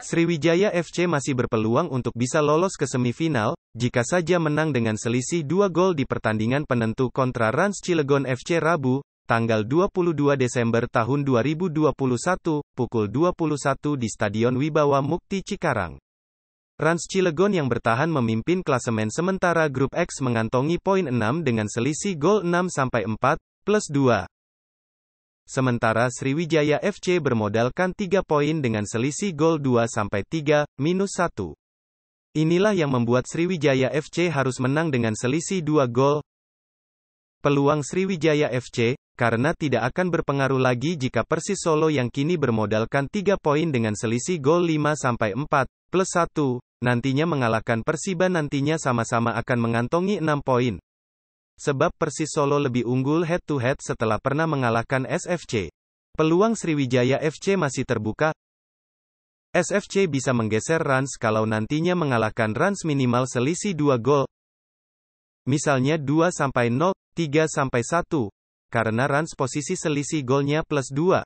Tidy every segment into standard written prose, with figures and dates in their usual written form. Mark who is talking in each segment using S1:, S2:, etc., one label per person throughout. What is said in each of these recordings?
S1: Sriwijaya FC masih berpeluang untuk bisa lolos ke semifinal, jika saja menang dengan selisih 2 gol di pertandingan penentu kontra Rans Cilegon FC Rabu, tanggal 22 Desember tahun 2021, pukul 21 di Stadion Wibawa Mukti Cikarang. Rans Cilegon yang bertahan memimpin klasemen sementara grup X mengantongi poin 6 dengan selisih gol 6-4, plus 2. Sementara Sriwijaya FC bermodalkan 3 poin dengan selisih gol 2-3, minus 1. Inilah yang membuat Sriwijaya FC harus menang dengan selisih 2 gol. Peluang Sriwijaya FC, karena tidak akan berpengaruh lagi jika Persis Solo yang kini bermodalkan 3 poin dengan selisih gol 5-4, plus 1, nantinya mengalahkan Persiba nantinya sama-sama akan mengantongi 6 poin. Sebab Persis Solo lebih unggul head-to-head setelah pernah mengalahkan SFC. Peluang Sriwijaya FC masih terbuka. SFC bisa menggeser Rans kalau nantinya mengalahkan Rans minimal selisih 2 gol. Misalnya 2-0, 3-1. Karena Rans posisi selisih golnya plus 2.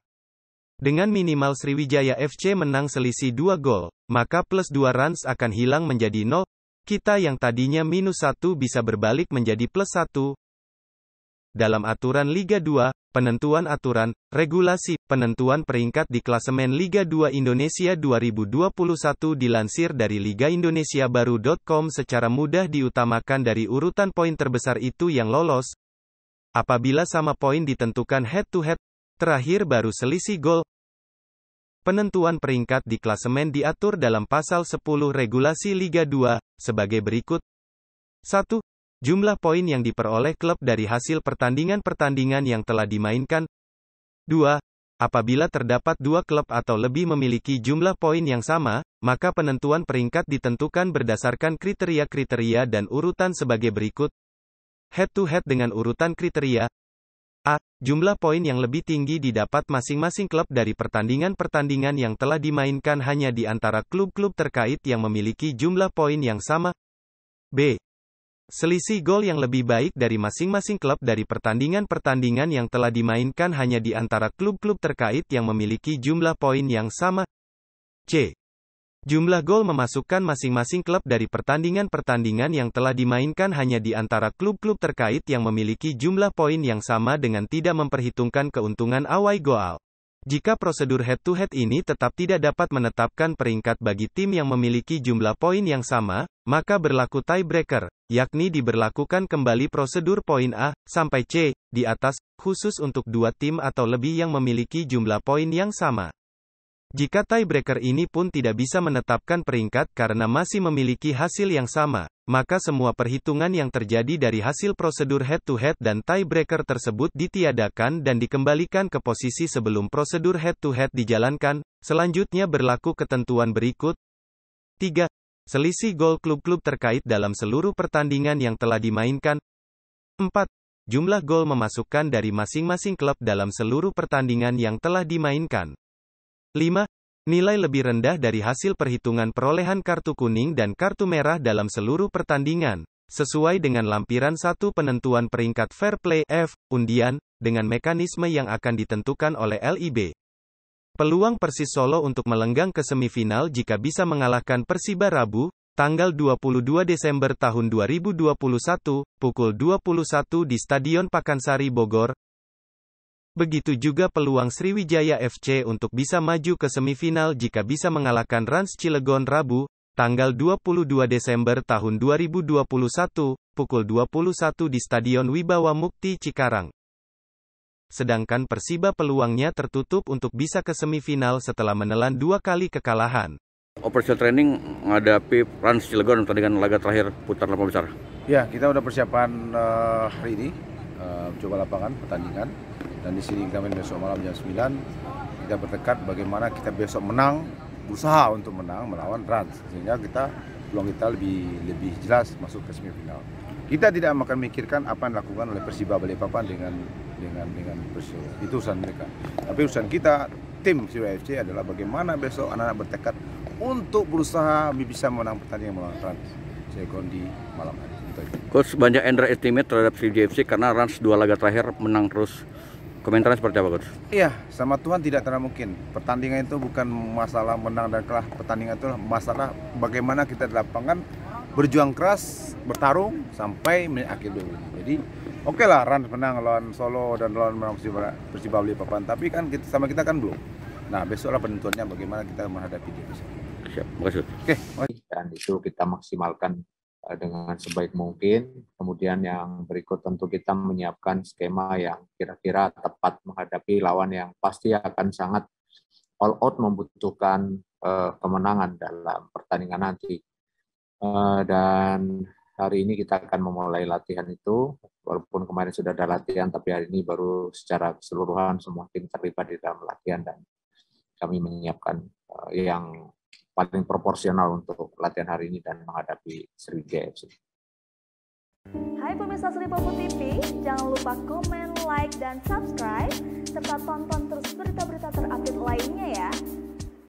S1: Dengan minimal Sriwijaya FC menang selisih 2 gol, maka plus 2 Rans akan hilang menjadi 0. Kita yang tadinya minus 1 bisa berbalik menjadi plus 1. Dalam aturan Liga 2, penentuan aturan, regulasi, penentuan peringkat di klasemen Liga 2 Indonesia 2021 dilansir dari ligaindonesiabaru.com secara mudah diutamakan dari urutan poin terbesar itu yang lolos. Apabila sama poin ditentukan head-to-head, terakhir baru selisih gol. Penentuan peringkat di klasemen diatur dalam pasal 10 regulasi Liga 2, sebagai berikut. 1. Jumlah poin yang diperoleh klub dari hasil pertandingan-pertandingan yang telah dimainkan. 2. Apabila terdapat 2 klub atau lebih memiliki jumlah poin yang sama, maka penentuan peringkat ditentukan berdasarkan kriteria-kriteria dan urutan sebagai berikut. Head-to-head dengan urutan kriteria. A. Jumlah poin yang lebih tinggi didapat masing-masing klub dari pertandingan-pertandingan yang telah dimainkan hanya di antara klub-klub terkait yang memiliki jumlah poin yang sama. B. Selisih gol yang lebih baik dari masing-masing klub dari pertandingan-pertandingan yang telah dimainkan hanya di antara klub-klub terkait yang memiliki jumlah poin yang sama. C. Jumlah gol memasukkan masing-masing klub dari pertandingan-pertandingan yang telah dimainkan hanya di antara klub-klub terkait yang memiliki jumlah poin yang sama dengan tidak memperhitungkan keuntungan away goal. Jika prosedur head-to-head ini tetap tidak dapat menetapkan peringkat bagi tim yang memiliki jumlah poin yang sama, maka berlaku tiebreaker, yakni diberlakukan kembali prosedur poin A sampai C di atas, khusus untuk 2 tim atau lebih yang memiliki jumlah poin yang sama. Jika tiebreaker ini pun tidak bisa menetapkan peringkat karena masih memiliki hasil yang sama, maka semua perhitungan yang terjadi dari hasil prosedur head-to-head dan tiebreaker tersebut ditiadakan dan dikembalikan ke posisi sebelum prosedur head-to-head dijalankan. Selanjutnya berlaku ketentuan berikut. 3. Selisih gol klub-klub terkait dalam seluruh pertandingan yang telah dimainkan. 4. Jumlah gol memasukkan dari masing-masing klub dalam seluruh pertandingan yang telah dimainkan. 5. Nilai lebih rendah dari hasil perhitungan perolehan kartu kuning dan kartu merah dalam seluruh pertandingan, sesuai dengan lampiran 1 penentuan peringkat fair play F, undian, dengan mekanisme yang akan ditentukan oleh LIB. Peluang Persis Solo untuk melenggang ke semifinal jika bisa mengalahkan Persiba Rabu, tanggal 22 Desember tahun 2021, pukul 21 di Stadion Pakansari Bogor. Begitu juga peluang Sriwijaya FC untuk bisa maju ke semifinal jika bisa mengalahkan Rans Cilegon Rabu, tanggal 22 Desember tahun 2021, pukul 21 di Stadion Wibawa Mukti Cikarang. Sedangkan Persiba peluangnya tertutup untuk bisa ke semifinal setelah menelan 2 kali kekalahan.
S2: Operational training menghadapi Rans Cilegon pertandingan laga terakhir putaran 8 besar.
S3: Ya, kita udah persiapan hari ini, coba lapangan pertandingan. Dan di sini kita main besok malam jam 9. Kita bertekad bagaimana kita besok menang, berusaha untuk menang melawan Rans, sehingga peluang kita lebih jelas masuk ke semifinal. Kita tidak akan memikirkan apa yang dilakukan oleh Persiba Balikpapan dengan Persiba. Itu urusan mereka. Tapi urusan kita, tim Sriwijaya FC adalah bagaimana besok anak-anak bertekad untuk berusaha bisa menang pertandingan melawan Rans Cilegon di malam hari.
S2: Coach, banyak underestimate terhadap Sriwijaya FC karena Rans 2 laga terakhir menang terus. Komentarnya seperti apa, Coach?
S3: Iya, sama Tuhan tidak pernah mungkin. Pertandingan itu bukan masalah menang dan kalah. Pertandingan itu masalah bagaimana kita di lapangan berjuang keras, bertarung sampai menit akhir dulu. Jadi oke lah Rans menang lawan Solo dan lawan Persiba Balikpapan, tapi kan kita kan belum. Nah, besoklah penentuannya bagaimana kita menghadapi dia.
S2: Siap, makasih.
S3: Oke,
S4: dan itu kita maksimalkan dengan sebaik mungkin. Kemudian yang berikut tentu kita menyiapkan skema yang kira-kira tepat menghadapi lawan yang pasti akan sangat all out membutuhkan kemenangan dalam pertandingan nanti. Dan hari ini kita akan memulai latihan itu, walaupun kemarin sudah ada latihan, tapi hari ini baru secara keseluruhan semua tim terlibat di dalam latihan dan kami menyiapkan yang paling proporsional untuk latihan hari ini dan menghadapi Sriwijaya FC.
S5: Hai pemirsa Sri Popo TV, jangan lupa komen, like, dan subscribe, serta tonton